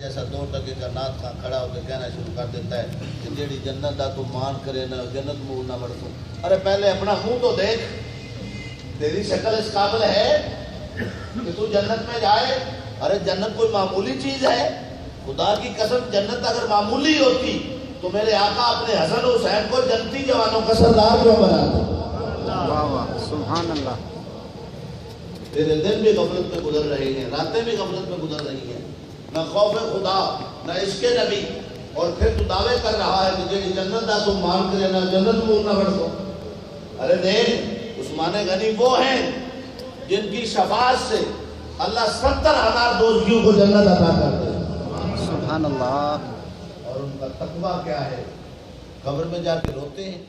جیسا 2 ٹکے کا نات خاں کھڑا ہو کے کہنا شروع کر دیتا ہے کہ جیڑی جنت دا تو مان کرے نہ جنت منہ نہ وڑ تو. ارے پہلے اپنا منہ تو دیکھ, تیری شکل اس قابل ہے کہ تو جنت میں جائے؟ ارے جنت کوئی معمولی چیز ہے؟ خدا کی قسم جنت اگر معمولی ہوتی تو میرے آقا اپنے حسن حسین کو جنتی جوانوں کا سردار کیوں بناتے؟ واہ واہ سبحان اللہ. تیرے دن بھی غفلت میں گزر رہے ہیں, راتیں بھی غفلت میں گزر رہی ہیں, نہ خوف خدا نہ عشق نبی, اور پھر تو دعوے کر رہا ہے کہ جی جنت دا تم مان کرے نہ جنت منہ نہ وڑ دو. ارے دیکھ عثمان غنی وہ ہیں جن کی شفاعت سے اللہ 70,000 دوزخیوں کو جنت عطا کرتے ہیں. سبحان اللہ. اور ان کا تقویٰ کیا ہے؟ قبر میں جا کے روتے ہیں.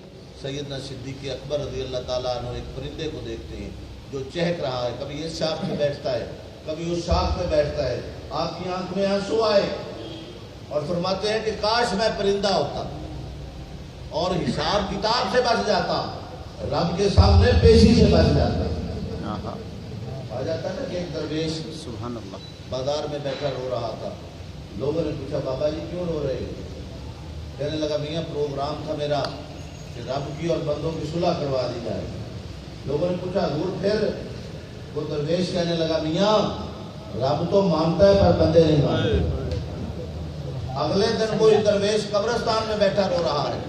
سیدنا صدیق اکبر رضی اللہ تعالیٰ عنہ ایک پرندے کو دیکھتے ہیں جو چہک رہا ہے, کبھی اس شاخ پہ بیٹھتا ہے کبھی اس شاخ پہ بیٹھتا ہے. آپ کی آنکھ میں آنسو آئے اور فرماتے ہیں کہ کاش میں پرندہ ہوتا اور حساب کتاب سے بچ جاتا, رب کے سامنے پیشی سے بچ جاتا. آ جاتا نا کہ ایک درویش سبحان اللہ بازار میں بیٹھا رو رہا تھا. لوگوں نے پوچھا بابا جی کیوں رو رہے ہیں؟ کہنے لگا میاں پروگرام تھا میرا کہ رب کی اور بندوں کی صلح کروا دی جائے. لوگوں نے پوچھا حضور پھر؟ وہ درویش کہنے لگا میاں رب تو مانتا ہے پر بندے نہیں مانتے. اگلے دن کوئی درویش قبرستان میں بیٹھا رو رہا ہے.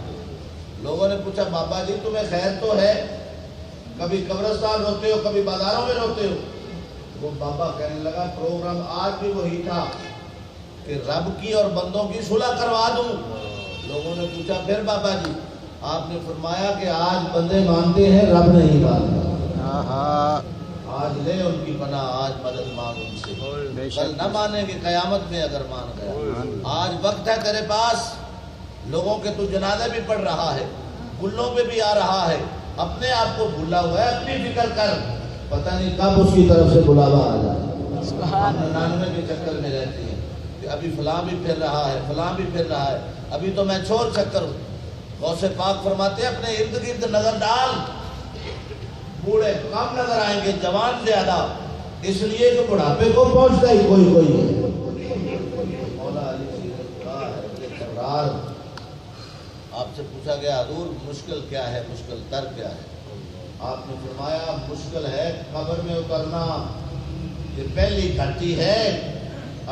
لوگوں نے پوچھا بابا جی تمہیں خیر تو ہے؟ کبھی قبرستان روتے ہو کبھی بازاروں میں روتے ہو. وہ بابا کہنے لگا پروگرام آج بھی وہی تھا کہ رب کی اور بندوں کی صلح کروا دوں. لوگوں نے پوچھا پھر بابا جی؟ آپ نے فرمایا کہ آج بندے مانتے ہیں رب نہیں مانتا. آج لے ان کی پناہ, آج مدد مانگ ان سے, کل نہ مانیں گے قیامت میں اگر مان گیا. آج وقت ہے تیرے پاس, لوگوں کے تو جنازے بھی پڑھ رہا ہے, گلوں پہ بھی آ رہا ہے, اپنے آپ کو بھولا ہوا ہے. اپنی فکر کر, پتہ نہیں کب اس کی طرف سے بلاوا آ جائے. ہم 99 کے چکر میں رہتے ہیں کہ ابھی فلاں بھی پھر رہا ہے, فلاں بھی پھر رہا ہے, ابھی تو میں چھوڑ چکر ہوں. غوث پاک فرماتے ہیں اپنے ارد گرد نظر ڈال, بوڑھے کم نظر آئیں گے جوان زیادہ, اس لیے کہ بڑھاپے کو پہنچتا ہی کوئی ہے. مولا علی سیرت کا ہے آپ سے پوچھا گیا حضور مشکل کیا ہے, مشکل تر کیا ہے؟ آپ نے فرمایا مشکل ہے قبر میں اترنا, یہ پہلی گھٹی ہے,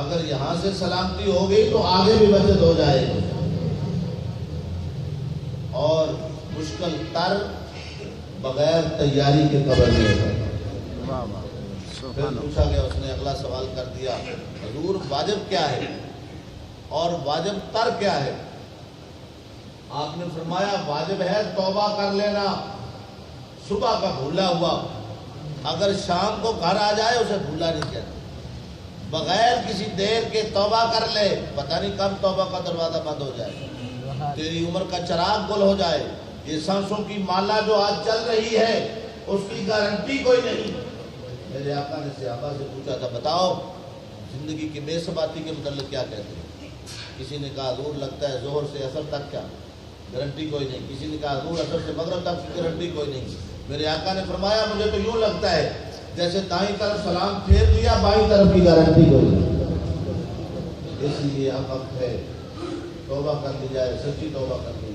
اگر یہاں سے سلامتی ہو گئی تو آگے بھی بچت ہو جائے گی. اور مشکل تر بغیر تیاری کے قبر میں ہے. پھر پوچھا گیا, اس نے اگلا سوال کر دیا حضور واجب کیا ہے اور واجب تر کیا ہے؟ آپ نے فرمایا واجب ہے توبہ کر لینا, صبح کا بھولا ہوا اگر شام کو گھر آ جائے اسے بھولا نہیں کہتا. بغیر کسی دیر کے توبہ کر لے, پتہ نہیں کب توبہ کا دروازہ بند ہو جائے, تیری عمر کا چراغ گل ہو جائے. یہ سانسوں کی مالا جو آج چل رہی ہے اس کی گارنٹی کوئی نہیں. میرے آقا نے صحابہ سے پوچھا تھا بتاؤ زندگی کی بے ثباتی کے متعلق کیا کہتے ہیں؟ کسی نے کہا حضور لگتا ہے ظہر سے عصر تک, کیا گارنٹی کوئی نہیں. کسی نے کہا حضور عصر سے مغرب تک, گارنٹی کوئی نہیں. میرے آقا نے فرمایا مجھے تو یوں لگتا ہے جیسے دائیں طرف سلام پھیر دیا بائیں طرف کی گارنٹی کوئی نہیں. اس لیے اب وقت ہے توبہ کر دی جائے, سچی توبہ کر دی